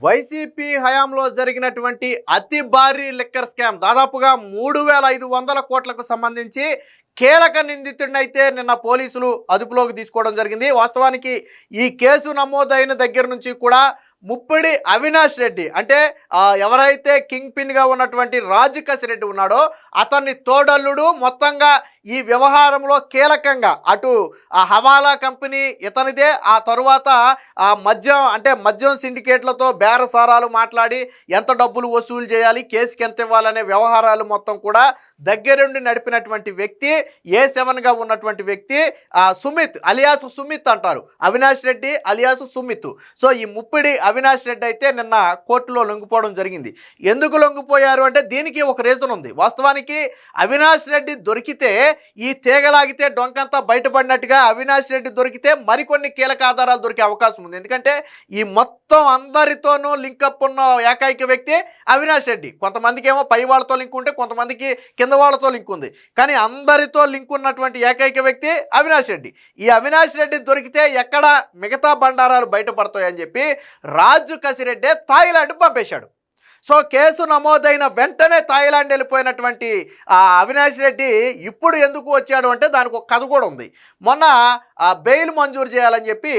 YCP హయాంలో జరిగినటువంటి అతి భారీ లిక్కర్ స్కామ్ దాదాపుగా 3,500 కోట్లకు సంబంధించి కీలక నిందితుడినైతే నిన్న పోలీసులు అదుపులోకి తీసుకోవడం జరిగింది. వాస్తవానికి ఈ కేసు నమోదైన దగ్గర నుంచి కూడా ముప్పిడి అవినాష్ రెడ్డి అంటే ఎవరైతే కింగ్ పిన్గా ఉన్నటువంటి రాజు కసిరెడ్డి ఉన్నాడో అతన్ని తోడల్లుడు మొత్తంగా ఈ వ్యవహారంలో కీలకంగా అటు ఆ హవాలా కంపెనీ ఇతనిదే, ఆ తరువాత ఆ మద్యం సిండికేట్లతో బేరసారాలు మాట్లాడి ఎంత డబ్బులు వసూలు చేయాలి, కేసుకి ఎంత ఇవ్వాలనే వ్యవహారాలు మొత్తం కూడా దగ్గరుండి నడిపినటువంటి వ్యక్తి, A7గా ఉన్నటువంటి వ్యక్తి సుమిత్ అలియాసు సుమిత్ అంటారు, అవినాష్ రెడ్డి అలియాసు సుమిత్. సో ఈ ముప్పిడి అవినాష్ రెడ్డి అయితే నిన్న కోర్టులో లొంగిపోవడం జరిగింది. ఎందుకు లొంగిపోయారు అంటే దీనికి ఒక రీజన్ ఉంది. వాస్తవానికి అవినాష్ రెడ్డి దొరికితే ఈ తీగలాగితే డొంకంతా బయటపడినట్టుగా అవినాష్ రెడ్డి దొరికితే మరికొన్ని కీలక ఆధారాలు దొరికే అవకాశం ఉంది. ఎందుకంటే ఈ మొత్తం అందరితోనూ లింకప్ ఉన్న ఏకైక వ్యక్తి అవినాష్ రెడ్డి. కొంతమందికి ఏమో పై వాళ్ళతో లింక్ ఉంటే కొంతమందికి కింద వాళ్ళతో లింక్ ఉంది, కానీ అందరితో లింక్ ఉన్నటువంటి ఏకైక వ్యక్తి అవినాష్ రెడ్డి. ఈ అవినాష్ రెడ్డి దొరికితే ఎక్కడ మిగతా బండారాలు బయటపడతాయని చెప్పి రాజు కసిరెడ్డి థాయిలాండ్ పంపేశాడు. సో కేసు నమోదైన వెంటనే థాయిలాండ్ వెళ్ళిపోయినటువంటి అవినాష్ రెడ్డి ఇప్పుడు ఎందుకు వచ్చాడు అంటే దానికి ఒక కథ కూడా ఉంది. మొన్న బెయిల్ మంజూరు చేయాలని చెప్పి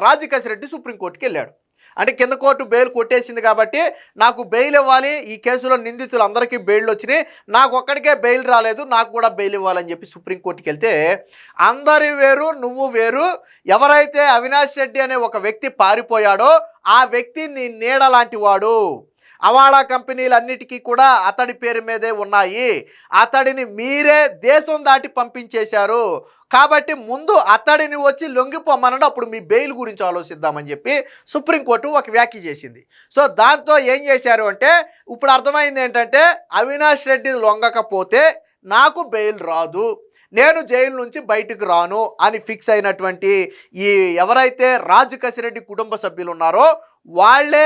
రాజు కసిరెడ్డి సుప్రీంకోర్టుకి వెళ్ళాడు. అంటే కింద కోర్టు బెయిల్ కొట్టేసింది కాబట్టి నాకు బెయిల్ ఇవ్వాలి, ఈ కేసులో నిందితులు అందరికీ బెయిల్ వచ్చినాయి, నాకు ఒక్కడికే బెయిల్ రాలేదు, నాకు కూడా బెయిల్ ఇవ్వాలని చెప్పి సుప్రీంకోర్టుకి వెళ్తే అందరి వేరు నువ్వు వేరు, ఎవరైతే అవినాష్ రెడ్డి అనే ఒక వ్యక్తి పారిపోయాడో ఆ వ్యక్తి నీ నీడ లాంటి వాడు, అవాడా కంపెనీలన్నిటికీ కూడా అతడి పేరు మీదే ఉన్నాయి, అతడిని మీరే దేశం దాటి పంపించేశారు, కాబట్టి ముందు అతడిని వచ్చి లొంగిపోమన్నాడు, అప్పుడు మీ బెయిల్ గురించి ఆలోచిద్దామని చెప్పి సుప్రీంకోర్టు ఒక వ్యాఖ్య చేసింది. సో దాంతో ఏం చేశారు అంటే ఇప్పుడు అర్థమైంది ఏంటంటే అవినాష్ రెడ్డి లొంగకపోతే నాకు బెయిల్ రాదు, నేను జైలు నుంచి బయటకు రాను అని ఫిక్స్ అయినటువంటి ఈ ఎవరైతే రాజు కసిరెడ్డి కుటుంబ సభ్యులు ఉన్నారో వాళ్ళే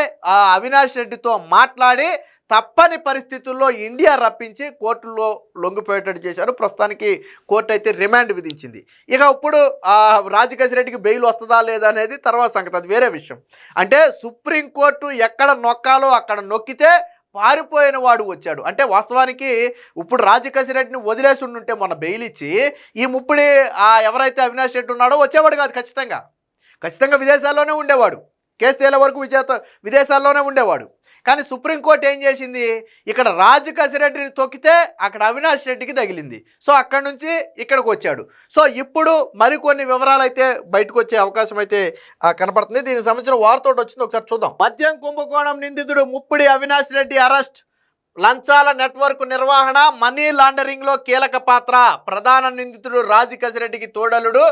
అవినాష్ రెడ్డితో మాట్లాడి తప్పని పరిస్థితుల్లో ఇండియా రప్పించి కోర్టులో లొంగిపోయేటట్టు చేశారు. ప్రస్తుతానికి కోర్టు అయితే రిమాండ్ విధించింది. ఇక ఇప్పుడు రాజు కసిరెడ్డికి బెయిల్ వస్తుందా లేదా అనేది తర్వాత సంగతి, అది వేరే విషయం. అంటే సుప్రీంకోర్టు ఎక్కడ నొక్కాలో అక్కడ నొక్కితే పారిపోయిన వాడు వచ్చాడు. అంటే వాస్తవానికి ఇప్పుడు రాజు కసిరెడ్డిని వదిలేసి ఉంటే మొన్న బెయిల్ ఇచ్చి ఈ ముప్పిడి ఎవరైతే అవినాష్ రెడ్డి ఉన్నాడో వచ్చేవాడు కాదు, ఖచ్చితంగా విదేశాల్లోనే ఉండేవాడు, కేసు తేలే వరకు విదేశాల్లోనే ఉండేవాడు. కానీ సుప్రీంకోర్టు ఏం చేసింది, ఇక్కడ రాజు కసిరెడ్డిని తొక్కితే అక్కడ అవినాష్ రెడ్డికి తగిలింది. సో అక్కడి నుంచి ఇక్కడికి వచ్చాడు. సో ఇప్పుడు మరికొన్ని వివరాలు అయితే బయటకు వచ్చే అవకాశం అయితే కనపడుతుంది. దీనికి సంబంధించిన వార్త వచ్చింది, ఒకసారి చూద్దాం. మద్యం కుంభకోణం నిందితుడు ముప్పిడి అవినాష్ రెడ్డి అరెస్ట్, లంచాల నెట్వర్క్ నిర్వహణ, మనీ లాండరింగ్లో కీలక పాత్ర, ప్రధాన నిందితుడు రాజు కసిరెడ్డికి తోడలుడు,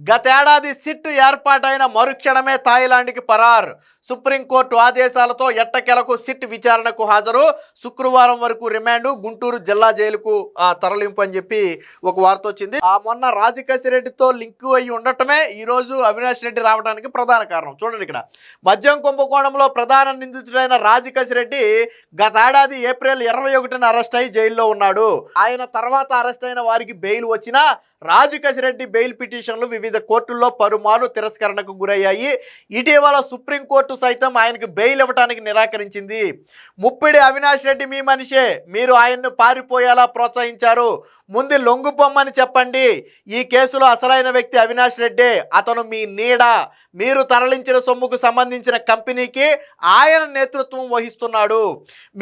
గతేడాది సిట్ ఏర్పాటైన మరుక్షణమే థాయిలాండ్కి పరార్, సుప్రీంకోర్టు ఆదేశాలతో ఎట్టకేలకు సిట్ విచారణకు హాజరు, శుక్రవారం వరకు రిమాండ్, గుంటూరు జిల్లా జైలుకు తరలింపు అని చెప్పి ఒక వార్త వచ్చింది. మొన్న రాజు కసిరెడ్డితో లింక్ అయ్యి ఉండటమే ఈరోజు అవినాష్ రెడ్డి రావడానికి ప్రధాన కారణం. చూడండి, ఇక్కడ మద్యం కుంభకోణంలో ప్రధాన నిందితుడైన రాజు కసిరెడ్డి గతేడాది ఏప్రిల్ 21న అరెస్ట్ అయి జైల్లో ఉన్నాడు. ఆయన తర్వాత అరెస్ట్ అయిన వారికి బెయిల్ వచ్చినా రాజు కసిరెడ్డి బెయిల్ పిటిషన్లు వివిధ కోర్టుల్లో పలుమార్లు తిరస్కరణకు గురయ్యాయి. ఇటీవల సుప్రీంకోర్టు సైతం ఆయనకు బెయిల్ ఇవ్వడానికి నిరాకరించింది. ముప్పిడి అవినాష్ రెడ్డి మీ మనిషే, మీరు ఆయన్ను పారిపోయేలా ప్రోత్సహించారు, ముందు లొంగిపోమ్మని చెప్పండి, ఈ కేసులో అసలైన వ్యక్తి అవినాష్ రెడ్డే, అతను మీ నీడ, మీరు తరలించిన సొమ్ముకు సంబంధించిన కంపెనీకి ఆయన నేతృత్వం వహిస్తున్నాడు,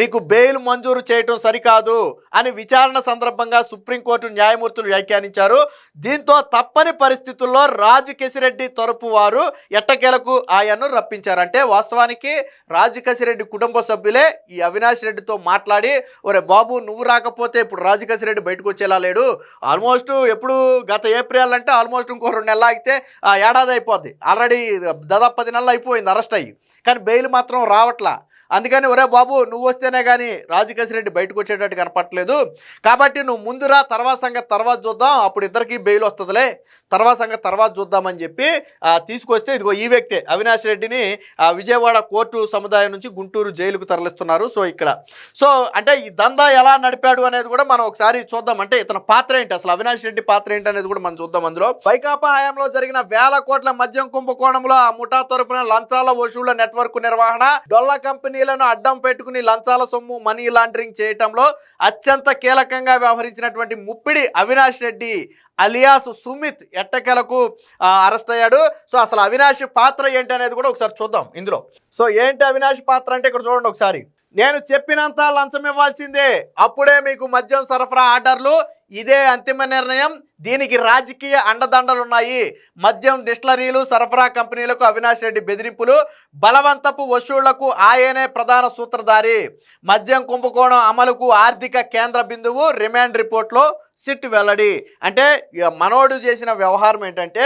మీకు బెయిల్ మంజూరు చేయటం సరికాదు అని విచారణ సందర్భంగా సుప్రీంకోర్టు న్యాయమూర్తులు వ్యాఖ్యానించారు. దీంతో తప్పని పరిస్థితుల్లో రాజు కసిరెడ్డి తరపు వారు ఎట్టకేలకు ఆయన్ను రప్పించారు. అంటే వాస్తవానికి రాజు కసిరెడ్డి కుటుంబ సభ్యులే ఈ అవినాష్ రెడ్డితో మాట్లాడి, ఒరే బాబు నువ్వు రాకపోతే ఇప్పుడు రాజు కసిరెడ్డి బయటకు వచ్చేలా లేడు, ఆల్మోస్ట్ ఎప్పుడు గత ఏప్రిల్ అంటే ఆల్మోస్ట్ ఇంకో 2 నెలలు ఆగితే ఏడాది అయిపోద్ది, ఆల్రెడీ దాదాపు 10 నెలలు అయిపోయింది అరెస్ట్ అయ్యి, కానీ బెయిల్ మాత్రం రావట్లా. అందుకని ఒరే బాబు నువ్వు వస్తేనే కానీ రాజకేశిరెడ్డి బయటకు వచ్చేటట్టు కనపట్లేదు, కాబట్టి నువ్వు ముందురా, తర్వాత సంగతి తర్వాత చూద్దాం, అప్పుడు ఇద్దరికి బెయిల్ వస్తుందిలే, తర్వాత సంగతి తర్వాత చూద్దామని చెప్పి తీసుకొస్తే ఇదిగో ఈ వ్యక్తే అవినాష్ రెడ్డిని విజయవాడ కోర్టు సముదాయం నుంచి గుంటూరు జైలుకు తరలిస్తున్నారు. సో ఇక్కడ సో అంటే ఈ దందా ఎలా నడిపాడు అనేది కూడా మనం ఒకసారి చూద్దాం. అంటే ఇతని పాత్ర ఏంటి, అసలు అవినాష్ రెడ్డి పాత్ర ఏంటి అనేది కూడా మనం చూద్దాం. అందులో వైకాపా హయాంలో జరిగిన వేల కోట్ల మద్యం కుంభకోణంలో ఆ ముఠా తరపున లంచాల వసూళ్ల నెట్వర్క్ నిర్వహణ, డొల్ల కంపెనీలను అడ్డం పెట్టుకుని లంచాల సొమ్ము మనీ లాండరింగ్ చేయటంలో అత్యంత కీలకంగా వ్యవహరించినటువంటి ముప్పిడి అవినాష్ రెడ్డి అలియాస్ సుమిత్ ఎట్టకేలకు అరెస్ట్ అయ్యాడు. సో అసలు అవినాష్ పాత్ర ఏంటి అనేది కూడా ఒకసారి చూద్దాం ఇందులో. సో ఏంటి అవినాష్ పాత్ర అంటే ఇక్కడ చూడండి ఒకసారి. నేను చెప్పినంత లంచం ఇవ్వాల్సిందే, అప్పుడే మీకు మద్యం సరఫరా ఆర్డర్లు, ఇదే అంతిమ నిర్ణయం, దీనికి రాజకీయ అండదండలున్నాయి. మద్యం డిస్టిలరీలు సరఫరా కంపెనీలకు అవినాష్ రెడ్డి బెదిరింపులు, బలవంతపు వసూళ్లకు ఆయనే ప్రధాన సూత్రధారి, మద్యం కుంభకోణం అమలుకు ఆర్థిక కేంద్ర బిందువు, రిమాండ్ రిపోర్ట్లో సిట్ వెల్లడి. అంటే మనోడు చేసిన వ్యవహారం ఏంటంటే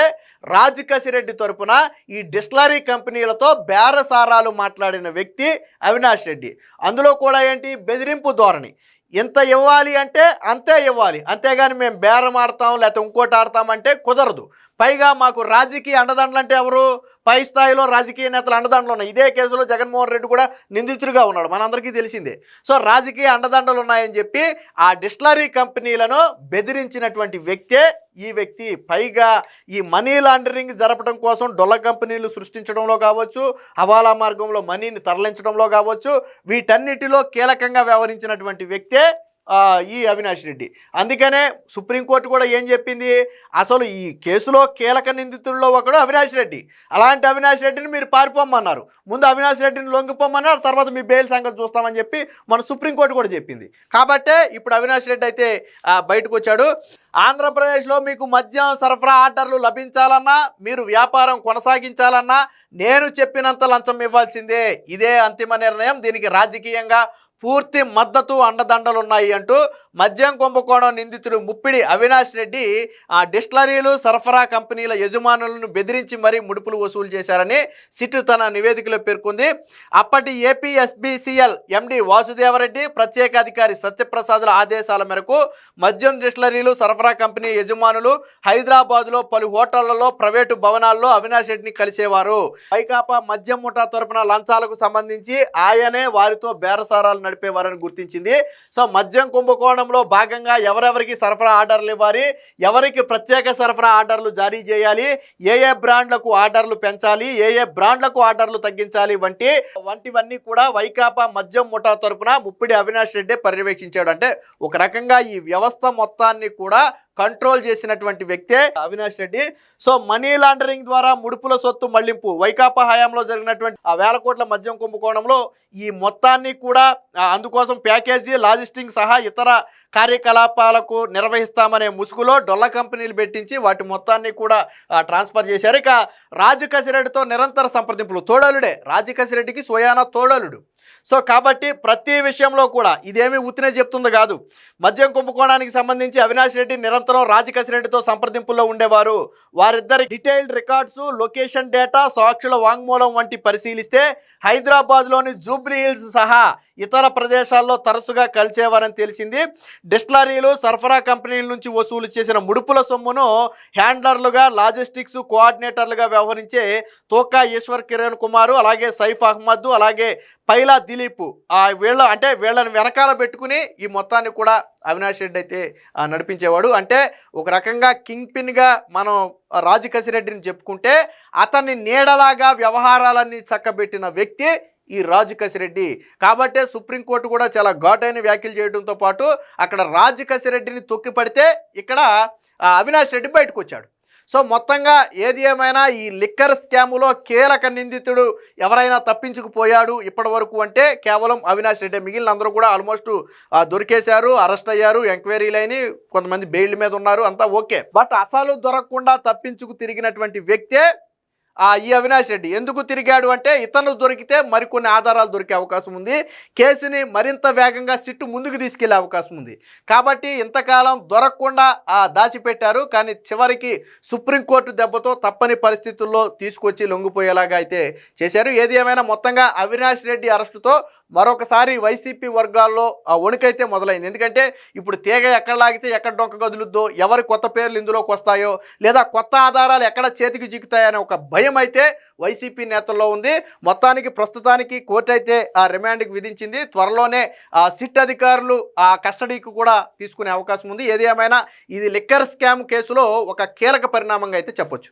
రాజకేశిరెడ్డి తరపున ఈ డిస్టిలరీ కంపెనీలతో బేరసారాలు మాట్లాడిన వ్యక్తి అవినాష్ రెడ్డి. అందులో కూడా ఏంటి బెదిరింపు ధోరణి, ఎంత ఇవ్వాలి అంటే అంతే ఇవ్వాలి, అంతేగాని మేము బేరం ఆడతాం లేకపోతే ఇంకోటి ఆడతామంటే కుదరదు. పైగా మాకు రాజకీయ అండదండలు అంటే ఎవరు, పై స్థాయిలో రాజకీయ నేతలు అండదండలు ఉన్నాయి. ఇదే కేసులో జగన్మోహన్ రెడ్డి కూడా నిందితుడిగా ఉన్నాడు, మనందరికీ తెలిసిందే. సో రాజకీయ అండదండలు ఉన్నాయని చెప్పి ఆ డిస్టిలరీ కంపెనీలను బెదిరించినటువంటి వ్యక్తే ఈ వ్యక్తి. పైగా ఈ మనీ లాండరింగ్ జరపడం కోసం డొల్ల కంపెనీలు సృష్టించడంలో కావచ్చు, హవాలా మార్గంలో మనీని తరలించడంలో కావచ్చు, వీటన్నిటిలో కీలకంగా వ్యవహరించినటువంటి వ్యక్తే ఈ అవినాష్ రెడ్డి. అందుకనే సుప్రీంకోర్టు కూడా ఏం చెప్పింది, అసలు ఈ కేసులో కీలక నిందితుల్లో ఒకడు అవినాష్ రెడ్డి. అలాంటి అవినాష్ రెడ్డిని మీరు పారిపోమన్నారు, ముందు అవినాష్ రెడ్డిని లొంగిపోమన్నారు, తర్వాత మీ బెయిల్ సంగతి చూస్తామని చెప్పి మన సుప్రీంకోర్టు కూడా చెప్పింది. కాబట్టే ఇప్పుడు అవినాష్ రెడ్డి అయితే బయటకు వచ్చాడు. ఆంధ్రప్రదేశ్లో మీకు మద్యం సరఫరా ఆర్డర్లు లభించాలన్నా, మీరు వ్యాపారం కొనసాగించాలన్నా నేను చెప్పినంత లంచం ఇవ్వాల్సిందే, ఇదే అంతిమ నిర్ణయం, దీనికి రాజకీయంగా పూర్తి మద్దతు అండదండలు ఉన్నాయి అంటూ మద్యం కుంభకోణం నిందితుడు ముప్పిడి అవినాష్ రెడ్డి డిస్టిలరీలు సరఫరా కంపెనీల యజమానులను బెదిరించి మరీ ముడుపులు వసూలు చేశారని సిట్ తన నివేదికలో పేర్కొంది. అప్పటి ఏపీఎస్బీసీఎల్ ఎండి వాసుదేవరెడ్డి, ప్రత్యేక అధికారి సత్యప్రసాద్ల ఆదేశాల మేరకు మద్యం డిస్టిలరీలు సరఫరా కంపెనీ యజమానులు హైదరాబాద్లో పలు హోటళ్లలో, ప్రైవేటు భవనాల్లో అవినాష్ రెడ్డిని కలిసేవారు. వైకాపా మద్యం ముఠా తరపున లంచాలకు సంబంధించి ఆయనే వారితో బేరసారాలు నడిపేవారని గుర్తించింది. సో మద్యం కుంభకోణంలో భాగంగా ఎవరెవరికి సరఫరా ఆర్డర్లు ఇవ్వాలి, ఎవరికి ప్రత్యేక సరఫరా ఆర్డర్లు జారీ చేయాలి, ఏ బ్రాండ్లకు ఆర్డర్లు పెంచాలి, ఏ బ్రాండ్లకు ఆర్డర్లు తగ్గించాలి వంటివన్నీ కూడా వైకాపా మద్యం ముఠా తరపున ముప్పిడి అవినాష్ రెడ్డి పర్యవేక్షించాడు. అంటే ఒక రకంగా ఈ వ్యవస్థ మొత్తాన్ని కూడా కంట్రోల్ చేసినటువంటి వ్యక్తే Avinash Reddy. So money laundering ద్వారా ముడుపుల సొత్తు మళ్లింపు, వైకాపా హయాంలో జరిగినటువంటి ఆ వేల కోట్ల మద్యం కుంభకోణంలో ఈ మొత్తాన్ని కూడా అందుకోసం ప్యాకేజీ, లాజిస్టింగ్ సహా ఇతర కార్యకలాపాలకు నిర్వహిస్తామనే ముసుగులో డొల్ల కంపెనీలు పెట్టించి వాటి మొత్తాన్ని కూడా ట్రాన్స్ఫర్ చేశారు. ఇక రాజకేశిరెడ్డితో నిరంతర సంప్రదింపులు, తోడలుడే రాజకేశిరెడ్డికి స్వయాన తోడలుడు. సో కాబట్టి ప్రతి విషయంలో కూడా ఇదేమీ ఉత్తినే చెప్తుంది కాదు. మద్యం కుంభకోణానికి సంబంధించి అవినాష్ రెడ్డి నిరంతరం రాజకేశిరెడ్డితో సంప్రదింపుల్లో ఉండేవారు. వారిద్దరి డీటెయిల్డ్ రికార్డ్స్, లొకేషన్ డేటా, సాక్షుల వాంగ్మూలం వంటి పరిశీలిస్తే హైదరాబాద్లోని జూబ్లీ హిల్స్ సహా ఇతర ప్రదేశాల్లో తరచుగా కలిసేవారని తెలిసింది. డిస్టిలరీలు సరఫరా కంపెనీల నుంచి వసూలు చేసిన ముడుపుల సొమ్మును హ్యాండ్లర్లుగా, లాజిస్టిక్స్ కోఆర్డినేటర్లుగా వ్యవహరించే తోకా ఈశ్వర్ కిరణ్ కుమారు, అలాగే సైఫ్ అహ్మద్, అలాగే పైలా దిలీప్, వీళ్ళని వెనకాల పెట్టుకుని ఈ మొత్తాన్ని కూడా అవినాష్ రెడ్డి అయితే నడిపించేవాడు. అంటే ఒక రకంగా కింగ్ పిన్గా మనం రాజకేశిరెడ్డిని చెప్పుకుంటే అతన్ని నీడలాగా వ్యవహారాలన్నీ చక్కబెట్టిన వ్యక్తి ఈ రాజకేశిరెడ్డి. కాబట్టే సుప్రీంకోర్టు కూడా చాలా ఘాటైన వ్యాఖ్యలు చేయడంతో పాటు అక్కడ రాజకేశిరెడ్డిని తొక్కిపడితే ఇక్కడ అవినాష్ రెడ్డి బయటకు వచ్చాడు. సో మొత్తంగా ఏది ఏమైనా ఈ లిక్కర్ స్కాములో కీలక నిందితుడు ఎవరైనా తప్పించుకుపోయాడు ఇప్పటి వరకు అంటే కేవలం అవినాష్ రెడ్డి. మిగిలిన అందరూ కూడా ఆల్మోస్ట్ దొరికేశారు, అరెస్ట్ అయ్యారు, ఎంక్వైరీలు అయినాయి, కొంతమంది బెయిల్ మీద ఉన్నారు, అంతా ఓకే. బట్ అసలు దొరకకుండా తప్పించుకు తిరిగినటువంటి వ్యక్తే ఈ అవినాష్ రెడ్డి ఎందుకు తిరిగాడు అంటే ఇతను దొరికితే మరికొన్ని ఆధారాలు దొరికే అవకాశం ఉంది, కేసుని మరింత వేగంగా సిట్టు ముందుకు తీసుకెళ్లే అవకాశం ఉంది. కాబట్టి ఇంతకాలం దొరకకుండా దాచిపెట్టారు. కానీ చివరికి సుప్రీంకోర్టు దెబ్బతో తప్పని పరిస్థితుల్లో తీసుకొచ్చి లొంగిపోయేలాగా అయితే చేశారు. ఏది ఏమైనా మొత్తంగా అవినాష్ రెడ్డి అరెస్టుతో మరొకసారి వైసీపీ వర్గాల్లో వణుకైతే మొదలైంది. ఎందుకంటే ఇప్పుడు తీగ ఎక్కడ లాగితే ఎక్కడ డొంక గదులుద్దో, ఎవరి కొత్త పేర్లు ఇందులోకి వస్తాయో, లేదా కొత్త ఆధారాలు ఎక్కడ చేతికి చిక్కుతాయనే ఒక భయం అయితే వైసీపీ నేతల్లో ఉంది. మొత్తానికి ప్రస్తుతానికి కోర్టు అయితే రిమాండ్కి విధించింది. త్వరలోనే సిట్ అధికారులు కస్టడీకి కూడా తీసుకునే అవకాశం ఉంది. ఏది ఏమైనా ఇది లిక్కర్ స్కామ్ కేసులో ఒక కీలక పరిణామంగా అయితే చెప్పొచ్చు.